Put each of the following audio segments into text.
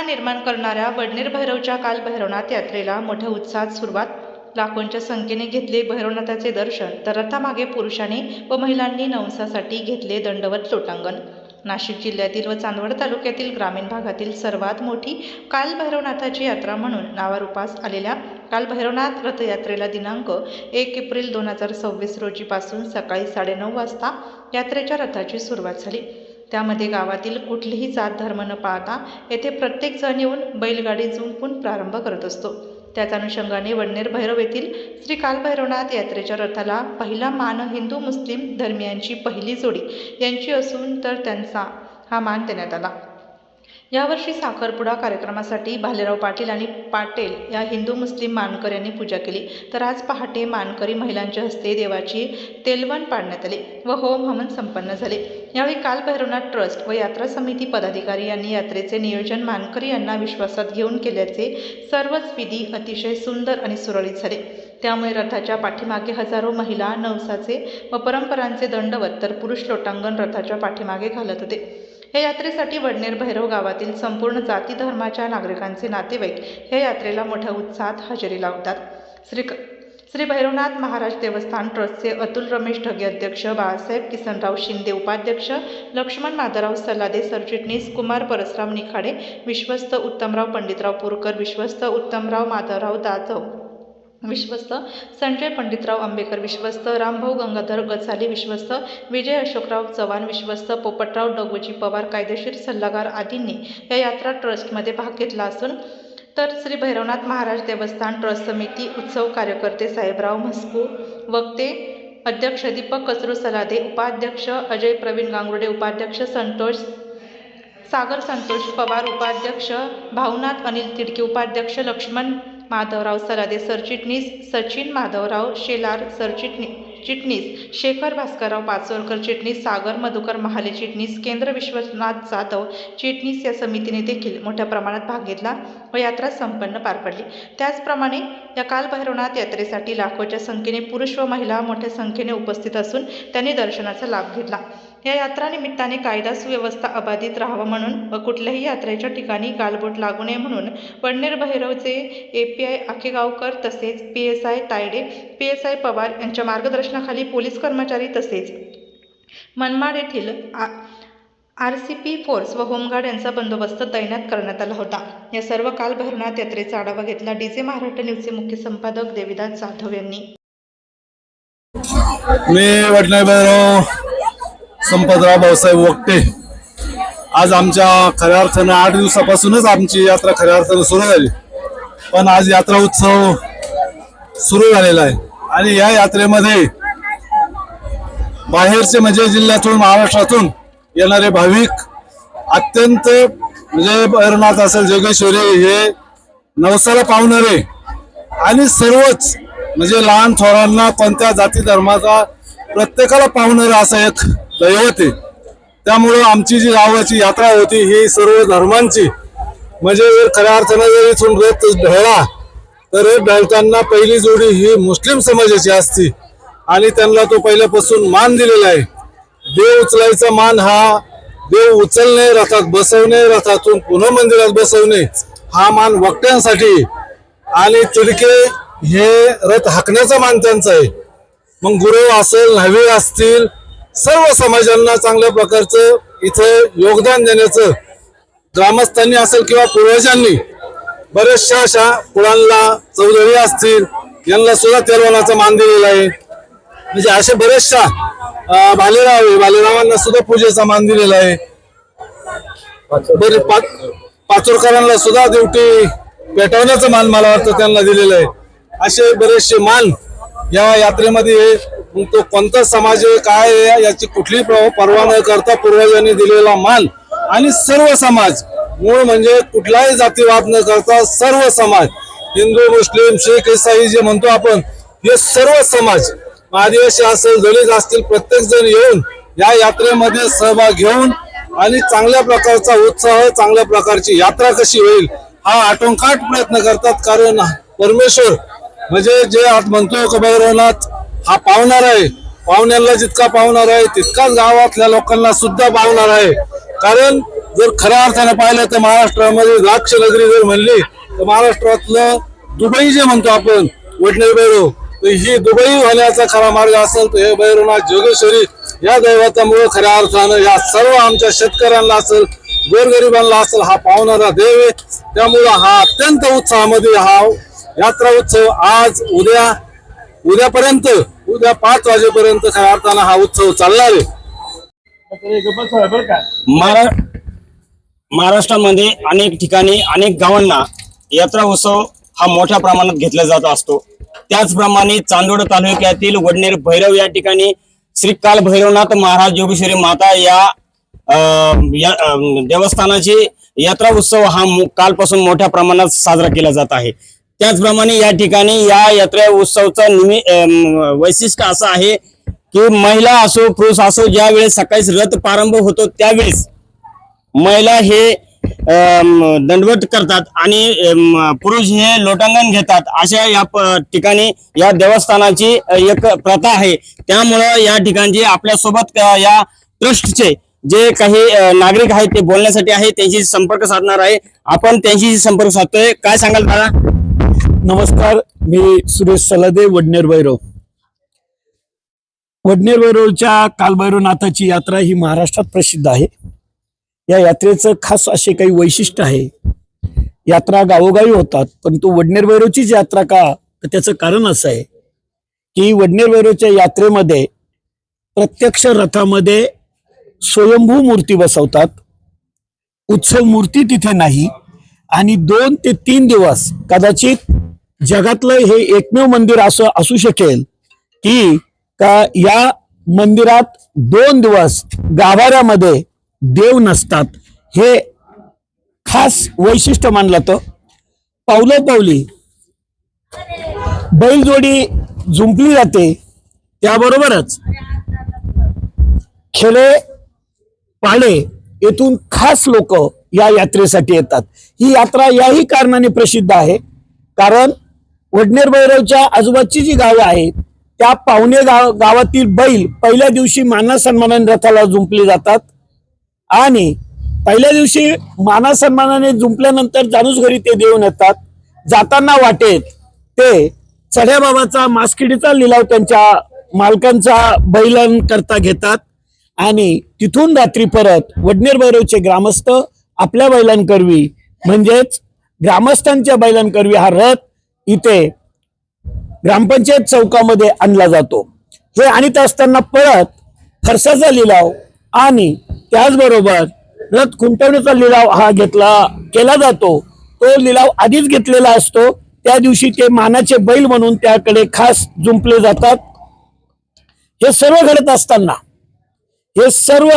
निर्माण करणाऱ्या वडनेर भैरवच्या काल भैरवनाथ यात्रेला मोठ्या उत्साहात सुरुवात. लाखोंच्या संख्येने घेतले भैरवनाथाचे दर्शन, तर रथामागे पुरुषांनी व महिलांनी नवसासाठी घेतले दंडवत लोटांगण. नाशिक जिल्ह्यातील व चांदवड तालुक्यातील ग्रामीण भागातील सर्वात मोठी काल भैरवनाथाची यात्रा म्हणून नावारूपास आलेल्या काल भैरवनाथ रथयात्रेला दिनांक 1 एप्रिल 2026 रोजीपासून सकाळी 9:30 वाजता यात्रेच्या रथाची सुरुवात झाली. त्यामध्ये गावातील कुठलीही जात धर्म न पाहता येथे प्रत्येक जण येऊन बैलगाडी जुंपून प्रारंभ करत असतो. त्याच अनुषंगाने वडनेर भैरव येथील श्री कालभैरवनाथ यात्रेच्या रथाला पहिला मान हिंदू मुस्लिम धर्मियांची पहिली जोडी यांची असून तर त्यांचा हा मान देण्यात आला. यावर्षी साखरपुडा कार्यक्रमासाठी भालेराव पाटील आणि पाटेल या हिंदू मुस्लिम मानकऱ्यांनी पूजा केली. तर आज पहाटे मानकरी महिलांच्या हस्ते देवाची तेलवण पाडण्यात आली व होम हवन संपन्न झाले. यावेळी काल भैरवनाथ ट्रस्ट व यात्रा समिती पदाधिकारी यांनी यात्रेचे नियोजन मानकरी यांना विश्वासात घेऊन केल्याचे सर्वच विधी अतिशय सुंदर आणि सुरळीत झाले. त्यामुळे रथाच्या पाठीमागे हजारो महिला नवसाचे व परंपरांचे दंडवत तर पुरुष लोटांगण रथाच्या पाठीमागे घालत होते. या यात्रेसाठी वडनेर भैरव गावातील संपूर्ण जाती धर्माच्या नागरिकांचे नातेवाईक या यात्रेला मोठ्या उत्साहात हजेरी लावतात. श्री भैरवनाथ महाराज देवस्थान ट्रस्टचे अतुल रमेश ढगे अध्यक्ष, बाळासाहेब किसनराव शिंदे उपाध्यक्ष, लक्ष्मण माधवराव सलादे सरचिटणीस, कुमार परसराव निखाडे विश्वस्त, उत्तमराव पंडितराव पुरकर विश्वस्त, उत्तमराव माधवराव जाधव विश्वस्त, संजय पंडितराव आंबेकर विश्वस्त, रामभाऊ गंगाधर गचाली विश्वस्त, विजय अशोकराव चव्हाण विश्वस्त, पोपटराव डगोजी पवार कायदेशीर सल्लागार आदींनी या यात्रा ट्रस्टमध्ये भाग घेतला असून तर श्री भैरवनाथ महाराज देवस्थान ट्रस्ट समिती उत्सव कार्यकर्ते साहेबराव म्हस्कू, वक्ते अध्यक्ष दीपक कचरू सलादे, उपाध्यक्ष अजय प्रवीण गांगुर्डे, उपाध्यक्ष सागर संतोष पवार, उपाध्यक्ष भावनाथ अनिल तिडके, उपाध्यक्ष लक्ष्मण माधवराव सलादे, सरचिटणीस सचिन माधवराव शेलार, चिटणीस शेखर भास्करराव पाचोरकर, चिटणीस सागर मधुकर महाले, चिटणीस केंद्र विश्वनाथ जाधव चिटणीस या समितीने देखील मोठ्या प्रमाणात भाग घेतला व यात्रा संपन्न पार पडली. त्याचप्रमाणे या काल भैरवनाथ यात्रेसाठी लाखोच्या संख्येने पुरुष व महिला मोठ्या संख्येने उपस्थित असून त्यांनी दर्शनाचा लाभ घेतला. या यात्रा निमित्ताने कायदा सुव्यवस्था अबाधित राहावं म्हणून व कुठल्याही यात्रेच्या ठिकाणी गालबोट लागू नये म्हणून वडनेर भैरवचे API आखेगावकर तसेच PSI तायडे, PSI पवार यांच्या मार्गदर्शनाखाली पोलीस कर्मचारी तसेच मनमाड येथील RCP फोर्स व होमगार्ड यांचा बंदोबस्त तैनात करण्यात आला होता. या सर्व काल भैरवनाथ यात्रेचा आढावा घेतला DJ महाराष्ट्र न्यूजचे मुख्य संपादक देविदास जाधव यांनी. मी वडनेर भैरव संपतराव भाऊसाहेब वक्ते. आज आमच्या खऱ्या अर्थानं 8 दिवसापासूनच आमची यात्रा खऱ्या अर्थानं सुरू झाली, पण आज यात्रा उत्सव सुरू झालेला आहे आणि या यात्रेमध्ये बाहेरचे म्हणजे जिल्ह्यातून महाराष्ट्रातून येणारे भाविक अत्यंत म्हणजे भैरवनाथ असेल, जोगेश्वरी हे नवसाला पावणारे आणि सर्वच म्हणजे लहान थोरांना कोणत्या जाती धर्माचा प्रत्येकाला पावणारा असा एक दैवत आहे. त्यामुळं आमची जी गावाची यात्रा होती ही सर्व धर्मांची म्हणजे खऱ्या अर्थानं जर इथून रथ ढळला तर रथ ढळताना पहिली जोडी ही मुस्लिम समाजाची असते आणि त्यांना तो पहिल्यापासून मान दिलेला आहे. देव उचलायचा मान हा देव उचलणे, रथात बसवणे, रथातून पुन्हा मंदिरात बसवणे हा मान वक्त्यांसाठी आणि तिडके हे रथ हाकण्याचा मान त्यांचा आहे. मग गुरु असेल, न्हावी असतील, सर्व समाजांना चांगल्या प्रकारचं इथे योगदान देण्याचं ग्रामस्थांनी असेल किंवा पूर्वजांनी बऱ्याचशा अशा कुळांना चौधरी असतील यांना सुद्धा तेलवणाचा मान दिलेला आहे. म्हणजे अशा बऱ्याचशा भालेरावांना सुद्धा पूजेचा मान दिलेला आहे. पाचोरकरांना सुद्धा ड्युटी पेटवण्याचा मान मला वाटतं त्यांना दिलेला आहे. असे बरेचसे मान या यात्रेमध्ये मग तो कोणता समाज आहे काय आहे याची कुठली पर्वा न करता पूर्वजांनी दिलेला मान आणि सर्व समाज मूळ म्हणजे कुठलाही जातीवाद न करता सर्व समाज हिंदू मुस्लिम शीख ईसाई जे म्हणतो आपण हे सर्व समाज आदिवासी असेल दलित असतील प्रत्येक जण येऊन या यात्रेमध्ये सहभाग घेऊन आणि चांगल्या प्रकारचा उत्साह चांगल्या प्रकारची यात्रा कशी होईल हा आटोकाट प्रयत्न करतात. कारण परमेश्वर म्हणजे जे आज म्हणतो भैरवनाथ हा पावणार आहे, पाहुण्याला जितका पावणार आहे तितकाच गावातल्या लोकांना सुद्धा पावणार आहे. कारण जर खऱ्या अर्थाने पाहिलं तर महाराष्ट्रामध्ये द्राक्ष नगरी जर म्हणली तर महाराष्ट्रातलं दुबई जे म्हणतो आपण वडनेर भैरव, तर ही दुबई होण्याचा खरा मार्ग असेल तर हे भैरवनाथ जोगेश्वरी या दैवतामुळे खऱ्या अर्थानं या सर्व आमच्या शेतकऱ्यांना असेल, गोरगरिबांना असेल, हा पावणारा देव आहे. त्यामुळं हा अत्यंत उत्साहामध्ये हा यात्रा उत्सव आज उद्यापर्यंत उद्या 5 वाजेपर्यंत खऱ्या अर्थानं हा उत्सव चालणार आहे. महाराष्ट्रामध्ये अनेक ठिकाणी अनेक गावांना यात्रा उत्सव हा मोठ्या प्रमाणात घेतला जात असतो. त्याचप्रमाणे चांदोड तालुक्यातील वडनेर भैरव या ठिकाणी श्री काल भैरवनाथ महाराज योगेश्वरी माता या देवस्थानाची यात्रा उत्सव हा कालपासून मोठ्या प्रमाणात साजरा केला जात आहे. त्याचप्रमाणे या ठिकाणी या यात्रा उत्सवचं वैशिष्ट्य असं आहे की महिला असो पुरुष असो ज्या वेळेस सकाळी रथ प्रारंभ होतो त्यावेळेस महिला हे दंडवत करतात आणि पुरुष हे लोटांगण घेतात. अशा या ठिकाणी या देवस्थानाची एक प्रथा आहे. त्यामुळं या ठिकाणची आपल्यासोबत या ट्रस्टचे जे काही नागरिक आहेत ते बोलण्यासाठी आहे, त्यांची संपर्क साधणार आहे. आपण त्यांशी संपर्क साधतोय. काय सांगाल दादा? नमस्कार, मी सुरेश सलादे, वडनेर भैरव. वडनेर भैरवच्या कालभैरवनाथाची यात्रा ही महाराष्ट्रात प्रसिद्ध आहे. या यात्रेचं खास असे काही वैशिष्ट्य आहे. यात्रा गावोगावी होतात, परंतु वडनेर भैरवचीच यात्रा का, तर त्याचं कारण असं आहे की वडनेर भैरवच्या यात्रेमध्ये प्रत्यक्ष रथामध्ये स्वयंभू मूर्ती बसवतात. उत्सव मूर्ती तिथे नाही आणि 2 ते 3 दिवस कदाचित जगातलं हे एकमेव मंदिर असं असू शकेल की का या मंदिरात 2 दिवस गाभाऱ्यामध्ये देव नसतात. हे खास वैशिष्ट्य मानलं तर पावलोपावली बैलजोडी जुंपली जाते. त्याबरोबरच खेडे पाडे येथून खास लोक या यात्रेसाठी येतात. ही यात्रा याही कारणाने प्रसिद्ध आहे कारण वडनेर भैरवच्या आजूबाजूची जी गावे आहेत त्या पावणे गावातील बैल पहिल्या दिवशी मानासन्मानाने रथाला जुंपली जातात आणि पहिल्या दिवशी मानासन्मानाने जुंपल्यानंतर जानूस घरी ते देऊन येतात. जाताना वाटेत ते चढ्या बाबाचा मासकिडीचा लिलाव त्यांच्या मालकांचा बैलांकरता घेतात आणि तिथून रात्री परत वडनेर भैरवचे ग्रामस्थ आपल्या बैलांकरवी म्हणजेच ग्रामस्थांच्या बैलांकरवी हा रथ इथे ग्रामपंचायत चौकामध्ये आणला जातो. हे आणीत असताना परत फरसाचा लिलाव आणि त्याचबरोबर रथ खुंटवण्याचा लिलाव हा केला जातो. तो लिलाव आधीच घेतलेला असतो. त्या दिवशी ते मानाचे बैल म्हणून त्याकडे खास जुंपले जातात. हे सर्व घडत असताना हे सर्व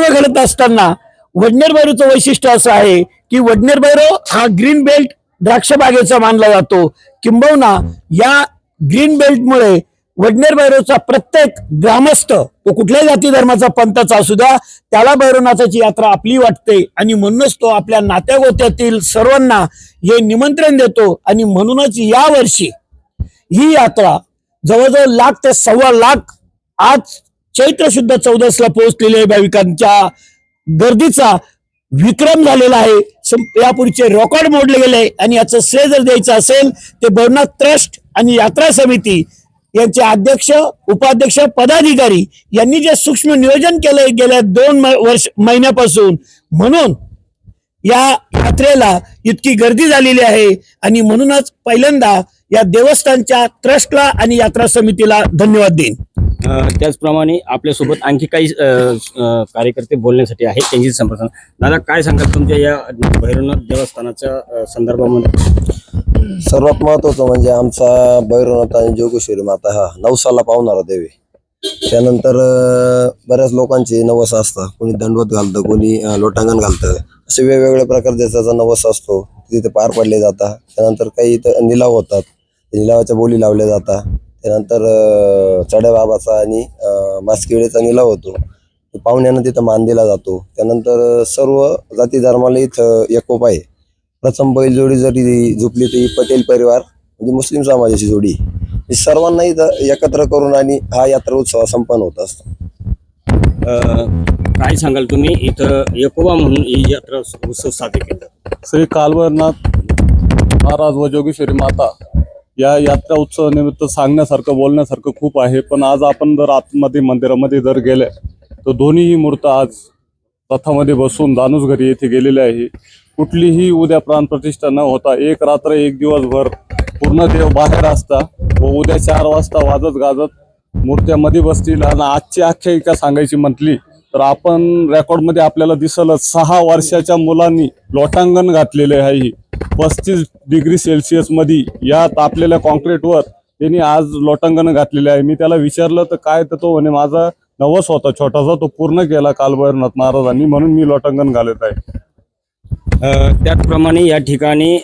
घडत असताना वडनेर भैरवचं वैशिष्ट्य असं आहे की वडनेर भैरव हा ग्रीन बेल्ट द्राक्ष बागेचा मानला जातो. किंबहुना या ग्रीन बेल्टमुळे वडनेर भैरवचा प्रत्येक ग्रामस्थ तो कुठल्याही जाती धर्माचा पंथाचा असू द्या त्याला भैरवनाथाची यात्रा आपली वाटते आणि म्हणूनच तो आपल्या नात्यागोत्यातील सर्वांना हे निमंत्रण देतो. आणि म्हणूनच या वर्षी ही यात्रा जवळजवळ 1 लाख ते 1.25 लाख आज चैत्र शुद्ध 14ला पोहोचलेल्या भाविकांच्या गर्दीचा विक्रम झालेला आहे. यापूर्वीचे रेकॉर्ड मोडले गेले आणि याचं श्रेय जर द्यायचं असेल ते भैरवनाथ ट्रस्ट आणि यात्रा समिती यांचे अध्यक्ष उपाध्यक्ष पदाधिकारी यांनी जे सूक्ष्म नियोजन केलंय गेल्या 2 महिन्यापासून, म्हणून या यात्रेला इतकी गर्दी झालेली आहे. आणि म्हणूनच पहिल्यांदा या देवस्थानच्या ट्रस्टला आणि यात्रा समितीला धन्यवाद देईन. त्याचप्रमाणे आपल्यासोबत आणखी काही कार्यकर्ते बोलण्यासाठी आहेत, त्यांची संपर्क. दादा, काय सांगाल तुमच्या या भैरवनाथ देवस्थानाच्या संदर्भामध्ये? सर्वात महत्वाचं म्हणजे आमचा भैरवनाथ आणि जोगेश्वरी माता हा नवसाला पावणारा देव आहे. त्यानंतर बऱ्याच लोकांचे नवस असतात. कोणी दंडवत घालतं, कोणी लोटांगण घालतं. असे वेगवेगळ्या प्रकारचे त्याचा नवस असतो, तिथे पार पडले जातात. त्यानंतर काही निलाव होतात, निलावाच्या बोली लावल्या जातात. त्यानंतर चढ्या बाबाचा आणि मासकिडीचा निलाव होतो. पाहुण्यांना तिथं मान दिला जातो. त्यानंतर सर्व जाती धर्माला इथं एकोप आहे. प्रथम बैलजोडी जरी झुपली ती पटेल परिवार म्हणजे मुस्लिम समाजाची जोडी सर्वांना इथं एकत्र करून आणि हा यात्रा उत्सव संपन्न होत असतो. काय सांगाल तुम्ही इथं एकोबा म्हणून ही यात्रा उत्सव साजरे केला? श्री कालभैरवनाथ महाराज व जोगेश्वरी माता या यात्रा उत्सवानिमित्त सांगण्यासारखं बोलण्यासारखं खूप आहे. पण आज आपण जर आतमध्ये मंदिरामध्ये जर गेले तर दोन्हीही मूर्त आज रथामध्ये बसून दानुस घरी येथे गेलेले आहे. कुठलीही उद्या प्राणप्रतिष्ठा न होता एक रात्र एक दिवसभर पूर्ण देव बाहेर असता व उद्या 4 वाजता वाजत गाजत मूर्त्यामध्ये बसतील. आणि आजची आख्यायिका सांगायची म्हटली तर आपण रेकॉर्डमध्ये आपल्याला दिसलंच 6 वर्षाच्या मुलांनी लोटांगण घातलेले आहे. 35 डिग्री सेल्सिअस मध्ये या तापलेल्या कॉन्क्रीटवर त्यांनी आज लोटांगण घातलेले आहे. मी त्याला विचारलं तर काय, तर तो म्हणे माझा नवस होता छोटासा, तो पूर्ण केला कालभैरवनाथ महाराजांनी, म्हणून मी लोटांगण घालत आहे. त्याचप्रमाणे या ठिकाणी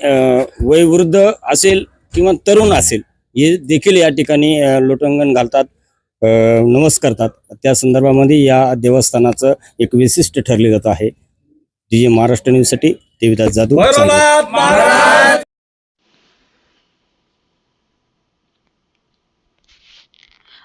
वयोवृद्ध असेल किंवा तरुण असेल हे देखील या ठिकाणी लोटांगण घालतात, नमस्कार करतात. त्या संदर्भामध्ये या देवस्थानाचं एक विशिष्ट ठरले जात आहे. DJ महाराष्ट्र न्यूजसाठी देविदास जाधव.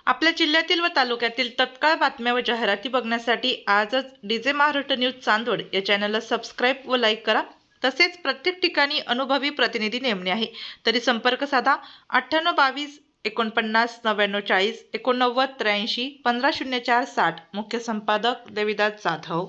आपल्या जिल्ह्यातील व तालुक्यातील तत्काळ बातम्या व जाहिराती बघण्यासाठी आजच DJ महाराष्ट्र न्यूज चांदवड या चॅनलला सबस्क्राईब व लाईक करा. तसेच प्रत्येक ठिकाणी अनुभवी प्रतिनिधी नेमणे आहे तरी संपर्क साधा 9822 49 99 40 89 83 1504 60. मुख्य संपादक देविदास जाधव.